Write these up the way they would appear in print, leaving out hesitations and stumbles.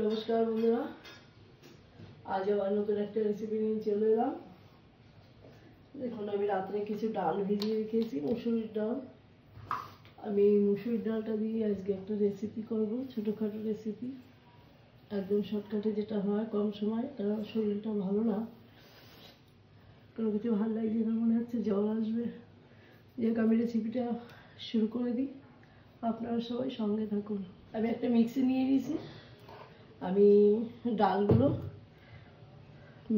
নমস্কার বন্ধুরা, আজ আবার নতুন একটা রেসিপি নিয়ে চলে এলাম। দেখুন, আমি রাত্রে কিছু ডাল ভিজিয়ে রেখেছি, মুসুরির ডাল। আমি মুসুরির ডালটা দিয়ে আজকে একটা রেসিপি করব, ছোটোখাটো রেসিপি, একদম শর্টকাটে যেটা হয় কম সময়। কারণ শরীরটা ভালো না, কোনো কিছু ভালো লাগছে না, মনে হচ্ছে জল আসবে। যাক, আমি রেসিপিটা শুরু করে দিই, আপনারা সবাই সঙ্গে থাকুন। আমি একটা মিক্সি নিয়ে নিয়েছি। আমি ডালগুলো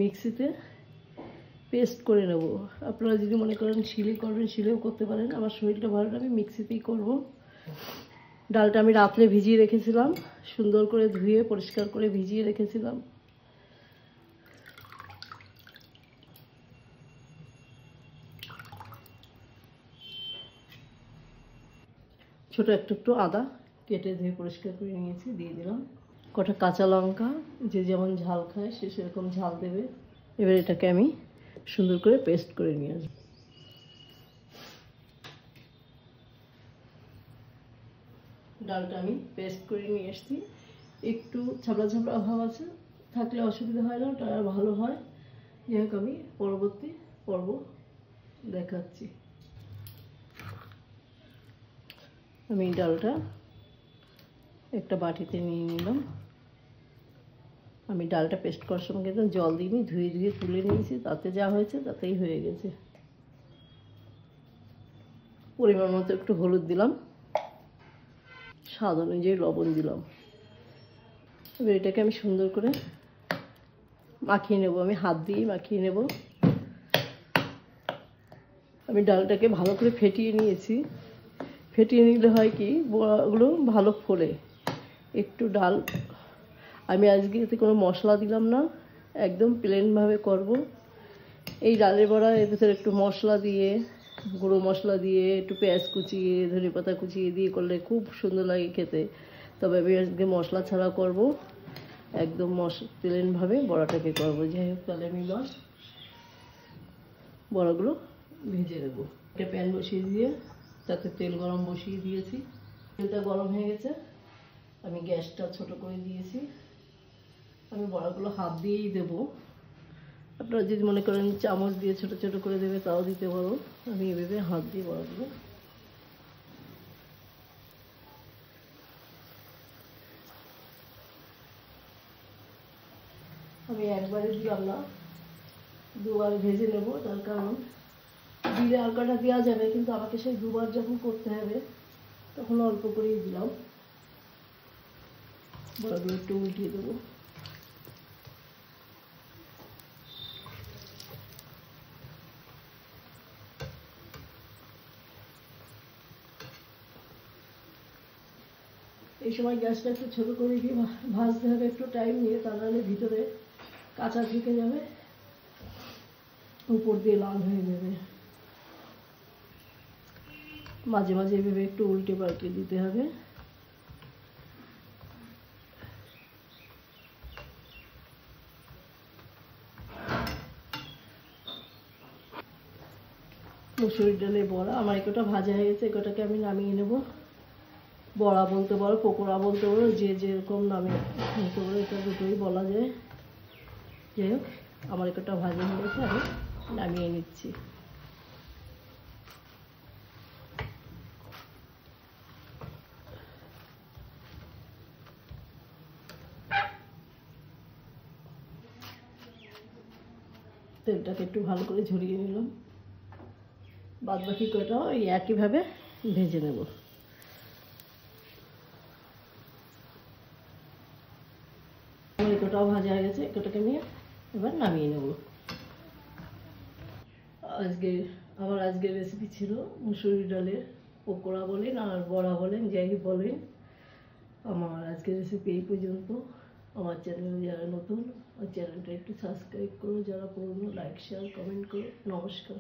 মিক্সিতে পেস্ট করে নেব। আপনারা যদি মনে করেন শিলে করবেন, শিলেও করতে পারেন। আমার শরীরটা ভালো না, আমি মিক্সিতেই করব। ডালটা আমি রাত্রে ভিজিয়ে রেখেছিলাম, সুন্দর করে ধুয়ে পরিষ্কার করে ভিজিয়ে রেখেছিলাম। ছোট একটু আদা কেটে ধুয়ে পরিষ্কার করে নিয়েছি, দিয়ে দিলাম। কটা কাঁচা লঙ্কা, যে যেমন ঝাল খায় সে সেরকম ঝাল দেবে। এবার এটাকে আমি সুন্দর করে পেস্ট করে নিয়ে আসবো। ডালটা আমি পেস্ট করে নিয়ে এসেছি। একটু ছাবড়া ছাবড়া ভাব আছে, থাকলে অসুবিধা হয় না, ওটা ভালো হয়। যাই হোক, আমি পরবর্তী পর্ব দেখাচ্ছি। আমি ডালটা একটা বাটিতে নিয়ে নিলাম। আমি ডালটা পেস্ট করার সময় কিন্তু জল দিইনি, ধুয়ে ধুয়ে তুলে নিয়েছি। তাতে যা হয়েছে তাতেই হয়ে গেছে। পরিমাণ মতো একটু হলুদ দিলাম, স্বাদ অনুযায়ী লবণ দিলাম। এবার এটাকে আমি সুন্দর করে মাখিয়ে নেব। আমি হাত দিয়েই মাখিয়ে নেব। আমি ডালটাকে ভালো করে ফেটিয়ে নিয়েছি। ফেটিয়ে নিলে হয় কি, বড়াগুলো ভালো ফোলে। একটু ডাল আমি আজকে এতে কোনো মশলা দিলাম না, একদম প্লেনভাবে করব। এই ডালের বড়া এর ভিতরে একটু মশলা দিয়ে, গুঁড়ো মশলা দিয়ে, একটু পেঁয়াজ কুচিয়ে, ধনে পাতা কুচিয়ে দিয়ে করলে খুব সুন্দর লাগে খেতে। তবে আমি আজকে মশলা ছাড়া করব, একদম প্লেনভাবে বড়াটাকে করব। যাই হোক, তাহলে আমি বড়াগুলো ভেজে নেব। একটা প্যান বসিয়ে দিয়ে তাতে তেল গরম বসিয়ে দিয়েছি। তেলটা গরম হয়ে গেছে, আমি গ্যাসটা ছোট করে দিয়েছি। আমি বড়াগুলো হাত দিয়েই দেব। আপনারা যদি মনে করেন চামচ দিয়ে ছোট ছোট করে দেবে তাও দিতে পারো। আমি এভাবে হাত দিয়ে বড়াগুলো আমি একবারে দিলাম না, দুবার ভেজে নেব। তার কারণ দিলে আর কটা দেওয়া যাবে, কিন্তু আমাকে সেই দুবার যখন করতে হবে তখন অল্প করেই দিলাম। বড়াগুলো একটু উল্টিয়ে দেবো। এই সময় গ্যাসটা একটু ছোটো করে দিয়ে ভাজতে হবে, একটু টাইম নিয়ে, তা নাহলে ভিতরে কাঁচা থেকে যাবে, উপর দিয়ে লাল হয়ে যাবে। মাঝে মাঝে এভাবে একটু উল্টে পাল্টে দিতে হবে। মুসুরির ডালের বড়া আমার একটা ভাজা হয়ে গেছে। এটাকে আমি নামিয়ে নেব। বড়া বলতে পারো, পকোড়া বলতে পারো, যে যেরকম নামে বলতে পারো, এটা দুটোই বলা যায়। যাই হোক, আমার একটা ভাজা হয়ে গেছে, আমি নামিয়ে নিচ্ছি। তেলটাকে একটু ভালো করে ঝরিয়ে নিলাম। বাদ বাকি কটাও এই একইভাবে ভেজে নেব। আমার কটাও ভাজা হয়ে গেছে, কটাকে নিয়ে এবার নামিয়ে নেব। আজকের রেসিপি ছিল মুসুরির ডালের পকোড়া বলেন আর বড়া বলেন, যাই বলেন। আমার আজকের রেসিপি এই পর্যন্ত। আমার চ্যানেলে যারা নতুন, আমার চ্যানেলটা একটু সাবস্ক্রাইব করো, যারা পুরনো লাইক শেয়ার কমেন্ট করো। নমস্কার।